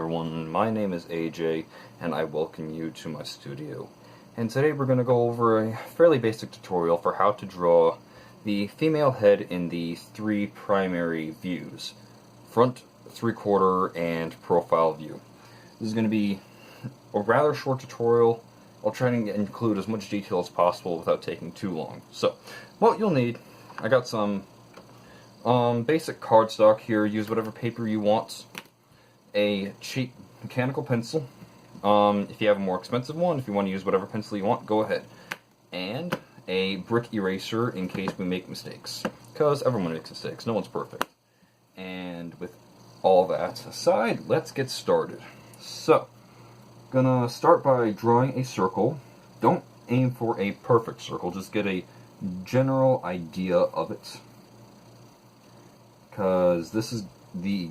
everyone, my name is AJ, and I welcome you to my studio. And today we're going to go over a fairly basic tutorial for how to draw the female head in the three primary views: front, three-quarter, and profile view. This is going to be a rather short tutorial. I'll try to include as much detail as possible without taking too long. So, what you'll need, I got some basic cardstock here. Use whatever paper you want. A cheap mechanical pencil. If you have a more expensive one, if you want to use whatever pencil you want, go ahead. And a brick eraser in case we make mistakes. Because everyone makes mistakes, no one's perfect. And with all that aside, let's get started. So, gonna start by drawing a circle. Don't aim for a perfect circle, just get a general idea of it. Because this is the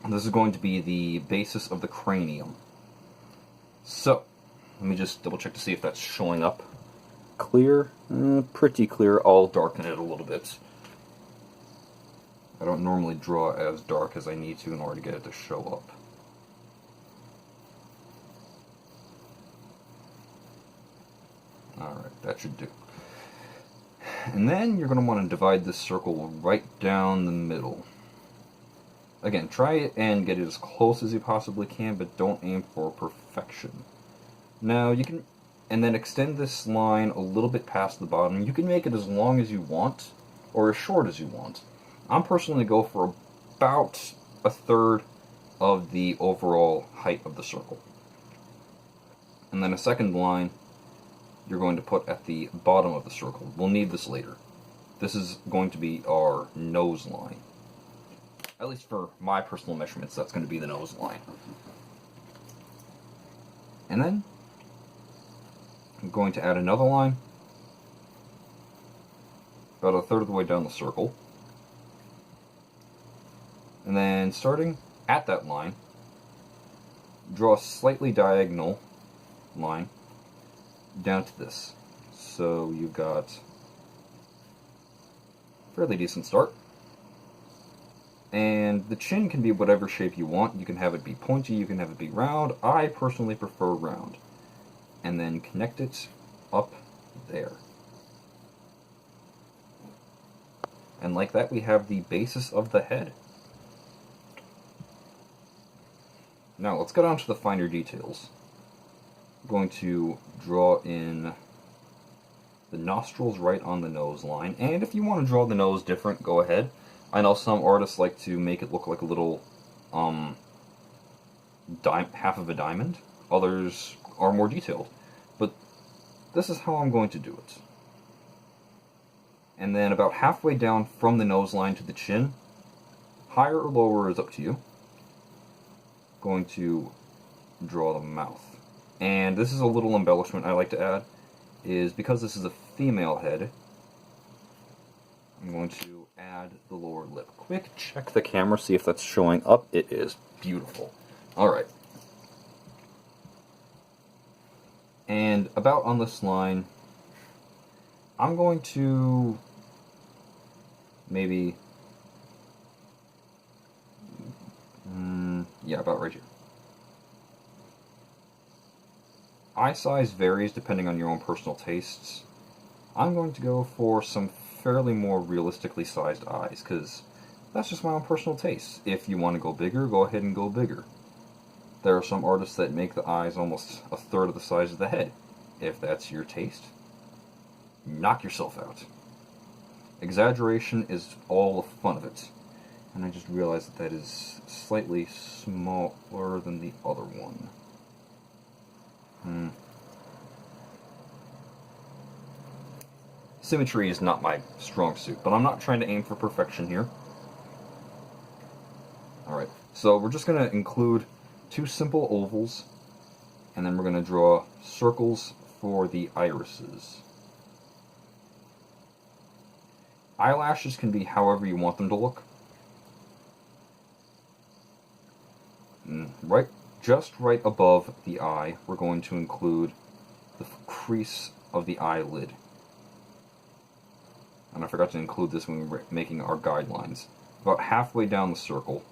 this is going to be the basis of the cranium. So, let me just double check to see if that's showing up. Clear? Pretty clear. I'll darken it a little bit. I don't normally draw as dark as I need to in order to get it to show up. Alright, that should do. And then you're going to want to divide this circle right down the middle. Again, try it and get it as close as you possibly can, but don't aim for perfection. Now, you can, and then extend this line a little bit past the bottom. You can make it as long as you want, or as short as you want. I'm personally go for about a third of the overall height of the circle. And then a second line you're going to put at the bottom of the circle. We'll need this later. This is going to be our nose line. At least for my personal measurements, that's going to be the nose line. And then I'm going to add another line about a third of the way down the circle. And then starting at that line, draw a slightly diagonal line down to this. So you've got a fairly decent start. And the chin can be whatever shape you want. You can have it be pointy, you can have it be round. I personally prefer round. And then connect it up there. And like that, we have the basis of the head. Now let's go down to the finer details. I'm going to draw in the nostrils right on the nose line. And if you want to draw the nose different, go ahead. I know some artists like to make it look like a little half of a diamond. Others are more detailed. But this is how I'm going to do it. And then about halfway down from the nose line to the chin, higher or lower is up to you, going to draw the mouth. And this is a little embellishment I like to add, is because this is a female head, I'm going to add the lower lip. Quick check the camera, see if that's showing up. It is beautiful. Alright. And about on this line, I'm going to maybe, yeah, about right here. Eye size varies depending on your own personal tastes. I'm going to go for some fairly more realistically sized eyes, because that's just my own personal taste. If you want to go bigger, go ahead and go bigger. There are some artists that make the eyes almost a third of the size of the head. If that's your taste, knock yourself out. Exaggeration is all the fun of it. And I just realized that that is slightly smaller than the other one. Symmetry is not my strong suit, but I'm not trying to aim for perfection here. Alright, so we're just going to include two simple ovals, and then we're going to draw circles for the irises. Eyelashes can be however you want them to look. Just right above the eye, we're going to include the crease of the eyelid. And I forgot to include this when we were making our guidelines. About halfway down the circle,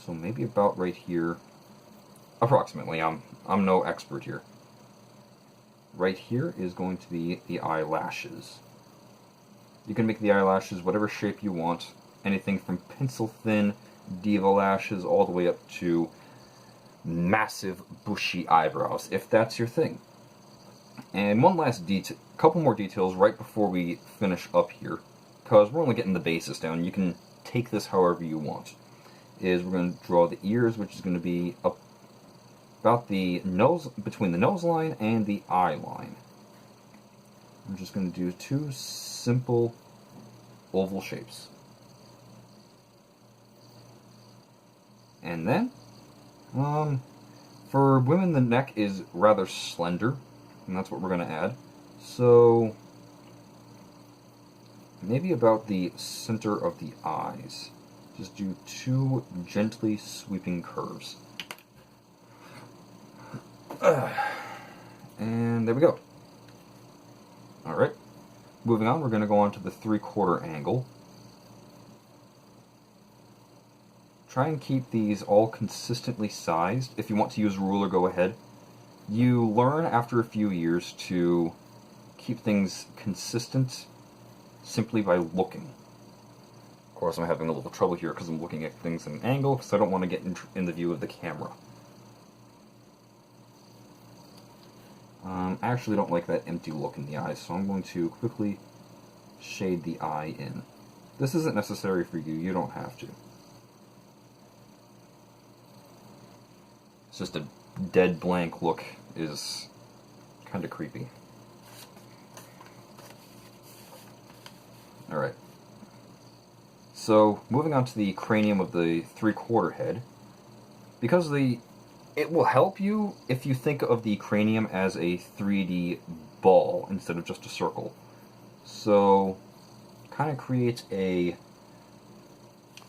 So maybe about right here, approximately. I'm no expert here. Right here is going to be the eyelashes. You can make the eyelashes whatever shape you want, anything from pencil thin diva lashes all the way up to massive bushy eyebrows, if that's your thing. And one last couple more details right before we finish up here, because we're only getting the basis down. You can take this however you want. Is we're going to draw the ears, which is going to be about the nose, between the nose line and the eye line. I'm just going to do two simple oval shapes. And then, for women, the neck is rather slender, and that's what we're going to add. So, maybe about the center of the eyes. Just do two gently sweeping curves. And there we go. Alright. Moving on, we're going to go on to the 3/4 angle. Try and keep these all consistently sized. If you want to use a ruler, go ahead. You learn after a few years to keep things consistent simply by looking. Of course, I'm having a little trouble here because I'm looking at things at an angle because I don't want to get in the view of the camera. I actually don't like that empty look in the eyes, so I'm going to quickly shade the eye in. This isn't necessary for you, you don't have to. It's just a dead blank look is kind of creepy. Alright. So, moving on to the cranium of the 3/4 head, because it will help you if you think of the cranium as a 3D ball instead of just a circle. So, kind of create a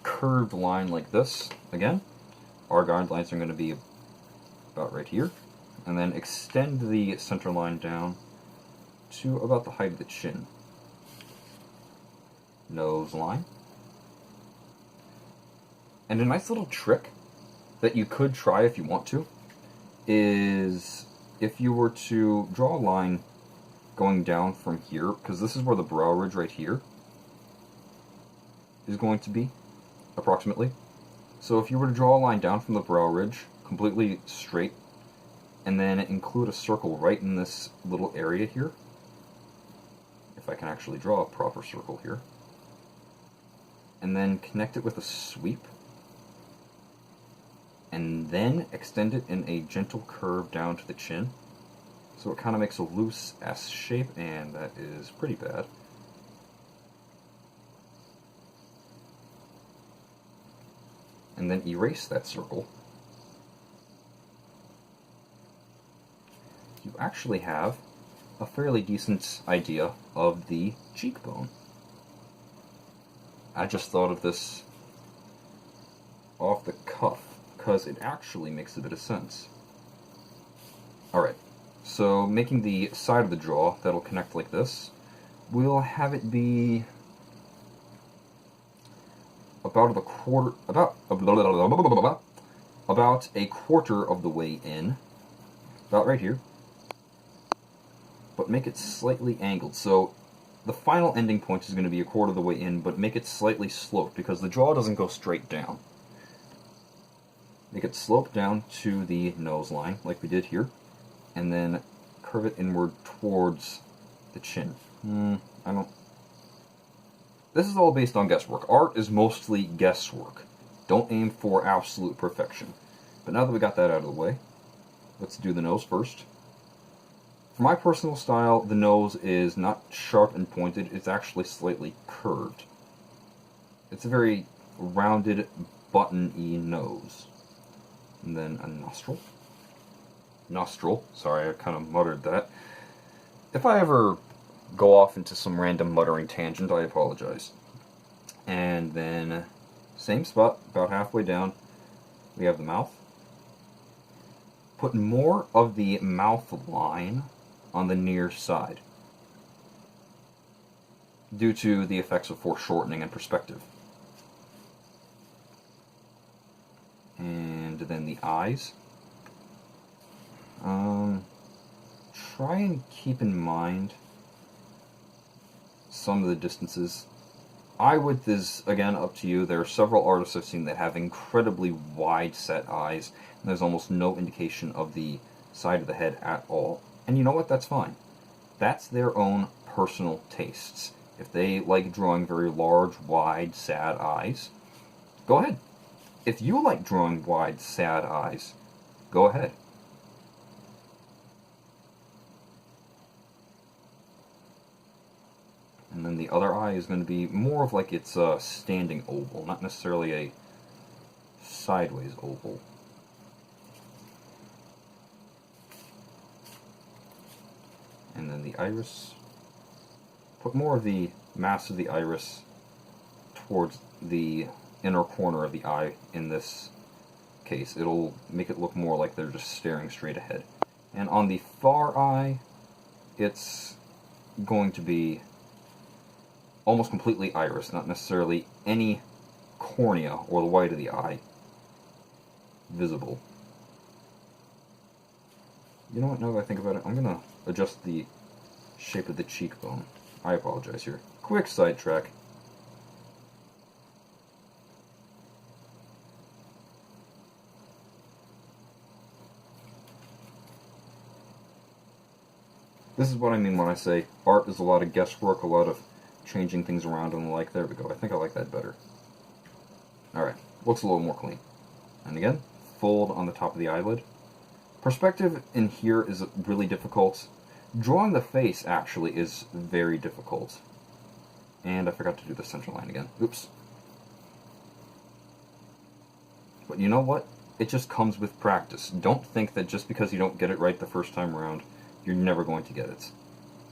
curved line like this. Again, our guidelines are going to be about right here, and then extend the center line down to about the height of the chin. Nose line. And a nice little trick that you could try if you want to is if you were to draw a line going down from here, because this is where the brow ridge right here is going to be, approximately. So if you were to draw a line down from the brow ridge, completely straight, and then include a circle right in this little area here, if I can actually draw a proper circle here, and then connect it with a sweep, and then extend it in a gentle curve down to the chin. So it kind of makes a loose S shape, and that is pretty bad. And then erase that circle. You actually have a fairly decent idea of the cheekbone. I just thought of this off the cuff, because it actually makes a bit of sense. Alright, so making the side of the jaw that'll connect like this, we'll have it be about a quarter of the way in, about right here, but make it slightly angled. So the final ending point is going to be a quarter of the way in, but make it slightly sloped because the jaw doesn't go straight down. Make it slope down to the nose line, like we did here, and then curve it inward towards the chin. This is all based on guesswork. Art is mostly guesswork. Don't aim for absolute perfection. But now that we got that out of the way, let's do the nose first. For my personal style, the nose is not sharp and pointed, it's actually slightly curved. It's a very rounded, button-y nose. And then a nostril. Sorry, I kind of muttered that. If I ever go off into some random muttering tangent, I apologize. And then, same spot, about halfway down, we have the mouth. Put more of the mouth line on the near side, due to the effects of foreshortening and perspective. than the eyes. Try and keep in mind some of the distances. Eye width is, again, up to you. There are several artists I've seen that have incredibly wide set eyes, and there's almost no indication of the side of the head at all. And you know what? That's fine. That's their own personal tastes. If they like drawing very large, wide, sad eyes, go ahead. If you like drawing wide, sad eyes, go ahead. And then the other eye is going to be more of like it's a standing oval, not necessarily a sideways oval. And then the iris, put more of the mass of the iris towards the inner corner of the eye in this case. It'll make it look more like they're just staring straight ahead. And on the far eye, it's going to be almost completely iris, not necessarily any cornea or the white of the eye visible. You know what, now that I think about it, I'm going to adjust the shape of the cheekbone. I apologize here. Quick sidetrack. This is what I mean when I say art is a lot of guesswork, a lot of changing things around and the like. There we go. I think I like that better. Alright, looks a little more clean. And again, fold on the top of the eyelid. Perspective in here is really difficult. Drawing the face, actually, is very difficult. And I forgot to do the center line again. Oops. But you know what? It just comes with practice. Don't think that just because you don't get it right the first time around, you're never going to get it.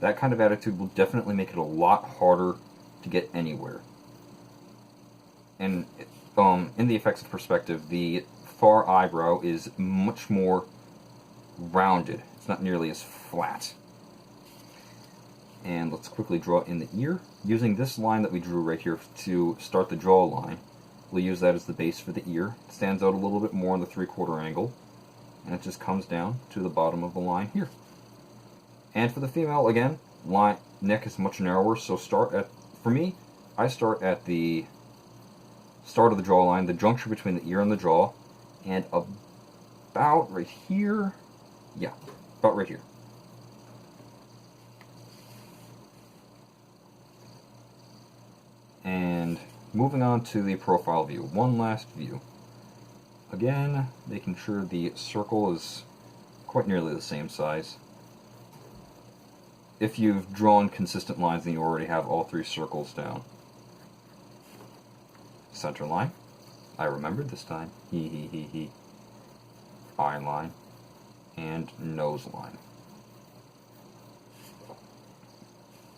That kind of attitude will definitely make it a lot harder to get anywhere. And in the effects of perspective, the far eyebrow is much more rounded. It's not nearly as flat. And let's quickly draw in the ear. Using this line that we drew right here to start the jawline, we'll use that as the base for the ear. It stands out a little bit more in the 3/4 angle, and it just comes down to the bottom of the line here. And for the female, again, neck is much narrower, so for me, I start at the start of the jawline, the juncture between the ear and the jaw, and about right here, yeah, about right here. And moving on to the profile view, one last view. Again, making sure the circle is quite nearly the same size. If you've drawn consistent lines, then you already have all 3 circles down. Center line. I remembered this time. Hee hee hee hee. Eye line. And nose line.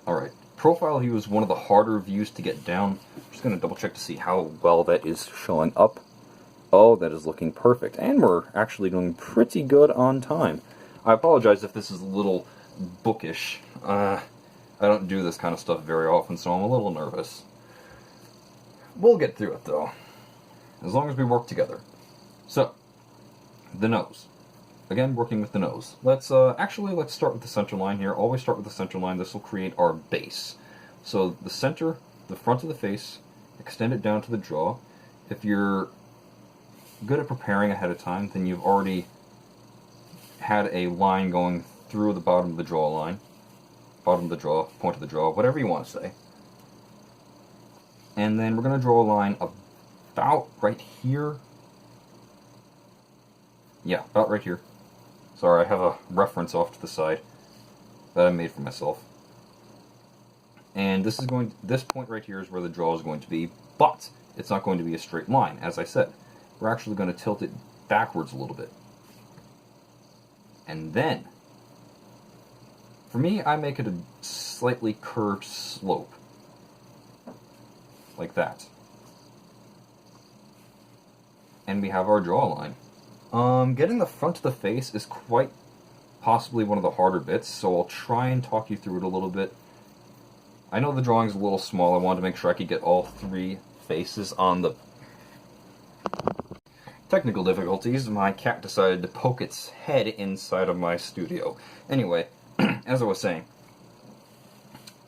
Alright. Profile view is one of the harder views to get down. I'm just going to double check to see how well that is showing up. Oh, that is looking perfect. And we're actually doing pretty good on time. I apologize if this is a little bookish. I don't do this kind of stuff very often, so I'm a little nervous. We'll get through it, though, as long as we work together. So, the nose. Again, working with the nose. Let's start with the center line here. Always start with the center line. This will create our base. So the center, the front of the face, extend it down to the jaw. If you're good at preparing ahead of time, then you've already had a line going through the bottom of the jawline. Bottom of the jaw, point of the jaw, whatever you want to say. And then we're going to draw a line about right here. Yeah, about right here. Sorry, I have a reference off to the side that I made for myself. And this point right here is where the jaw is going to be, but it's not going to be a straight line, as I said. We're actually going to tilt it backwards a little bit. And then, for me, I make it a slightly curved slope. Like that. And we have our jawline. Getting the front of the face is quite possibly one of the harder bits, so I'll try and talk you through it a little bit. I know the drawing's a little small. I wanted to make sure I could get all 3 faces on the... technical difficulties, my cat decided to poke its head inside of my studio. Anyway, as I was saying,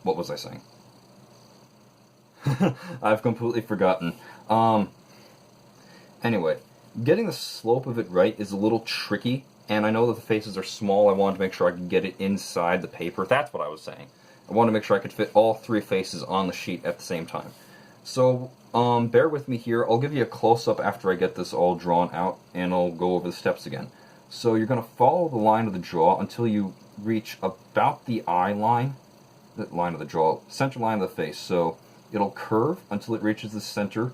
what was I saying? I've completely forgotten. Anyway, getting the slope of it right is a little tricky, and I know that the faces are small. I wanted to make sure I could get it inside the paper. That's what I was saying. I wanted to make sure I could fit all three faces on the sheet at the same time. So, bear with me here. I'll give you a close-up after I get this all drawn out, and I'll go over the steps again. So you're going to follow the line of the jaw until you reach about the eye line, the line of the jaw, center line of the face. So it'll curve until it reaches the center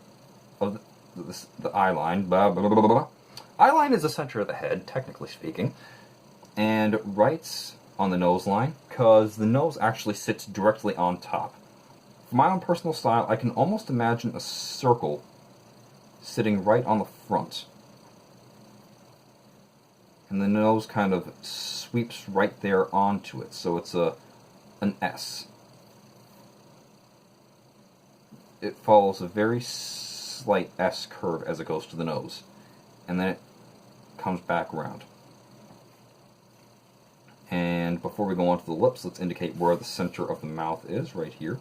of the eye line. Blah, blah, blah, blah, blah. Eye line is the center of the head, technically speaking. And right on the nose line, because the nose actually sits directly on top. For my own personal style, I can almost imagine a circle sitting right on the front. And the nose kind of sweeps right there onto it, so it's an S. It follows a very slight S curve as it goes to the nose, and then it comes back around. And before we go on to the lips, let's indicate where the center of the mouth is, right here.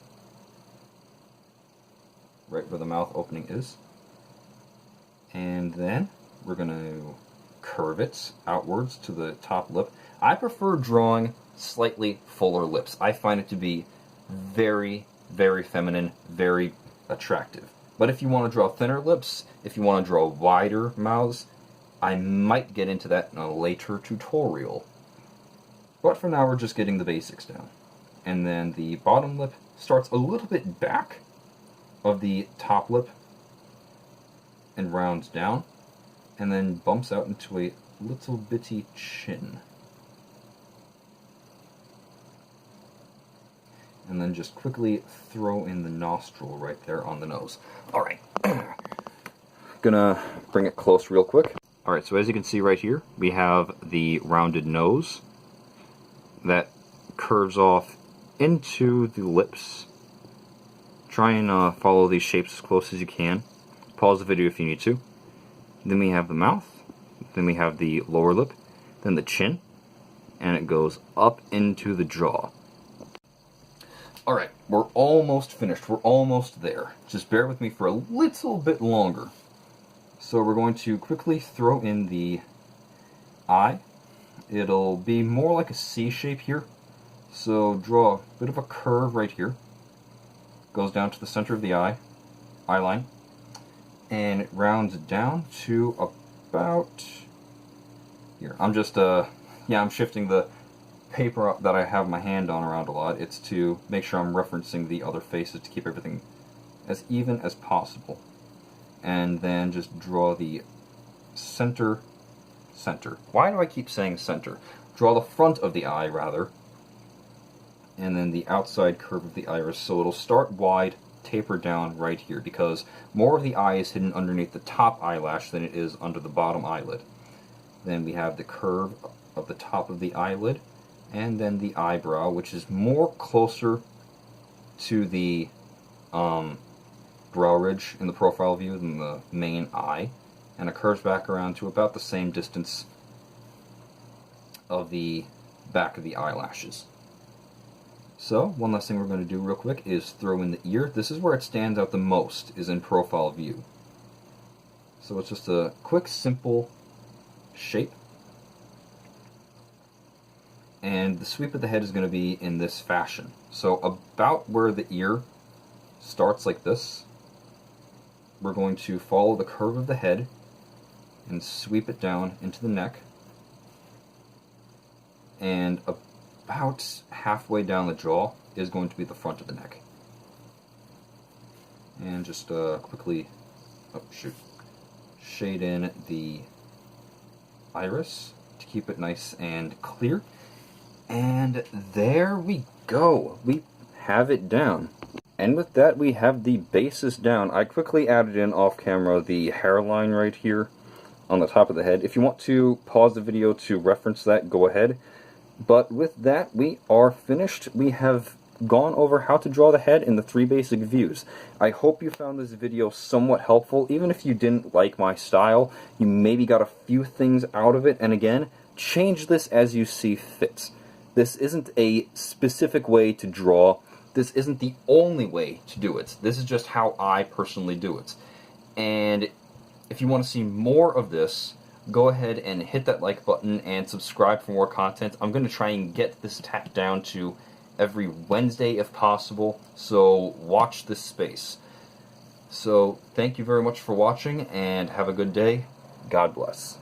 Right where the mouth opening is. And then we're going to curve it outwards to the top lip. I prefer drawing slightly fuller lips. I find it to be very, very feminine, very attractive. But if you want to draw thinner lips, if you want to draw wider mouths, I might get into that in a later tutorial. But for now, we're just getting the basics down. And then the bottom lip starts a little bit back of the top lip and rounds down, and then bumps out into a little bitty chin. And then just quickly throw in the nostril right there on the nose. Alright. Gonna bring it close real quick. Alright, so as you can see right here, we have the rounded nose that curves off into the lips. Try and follow these shapes as close as you can. Pause the video if you need to. Then we have the mouth. Then we have the lower lip. Then the chin. And it goes up into the jaw. Alright, we're almost finished. We're almost there. Just bear with me for a little bit longer. So we're going to quickly throw in the eye. It'll be more like a C shape here. So draw a bit of a curve right here. Goes down to the center of the eye line. And it rounds down to about here. I'm just, I'm shifting the paper that I have my hand on around a lot. It's to make sure I'm referencing the other faces to keep everything as even as possible. And then just draw the center. Why do I keep saying center? Draw the front of the eye, rather. And then the outside curve of the iris. So it'll start wide, taper down right here, because more of the eye is hidden underneath the top eyelash than it is under the bottom eyelid. Then we have the curve of the top of the eyelid, and then the eyebrow, which is more closer to the brow ridge in the profile view than the main eye, and it curves back around to about the same distance of the back of the eyelashes. So, one last thing we're going to do real quick is throw in the ear. This is where it stands out the most, is in profile view. So it's just a quick, simple shape. And the sweep of the head is going to be in this fashion. So about where the ear starts like this, we're going to follow the curve of the head and sweep it down into the neck. And about halfway down the jaw is going to be the front of the neck. And just quickly shade in the iris to keep it nice and clear. And there we go. We have it down. And with that, we have the basis down. I quickly added in off camera the hairline right here on the top of the head. If you want to pause the video to reference that, go ahead. But with that, we are finished. We have gone over how to draw the head in the 3 basic views. I hope you found this video somewhat helpful. Even if you didn't like my style, you maybe got a few things out of it, and again, change this as you see fit. This isn't a specific way to draw. This isn't the only way to do it. This is just how I personally do it. And if you want to see more of this, go ahead and hit that like button and subscribe for more content. I'm going to try and get this tacked down to every Wednesday if possible, so watch this space. So thank you very much for watching, and have a good day. God bless.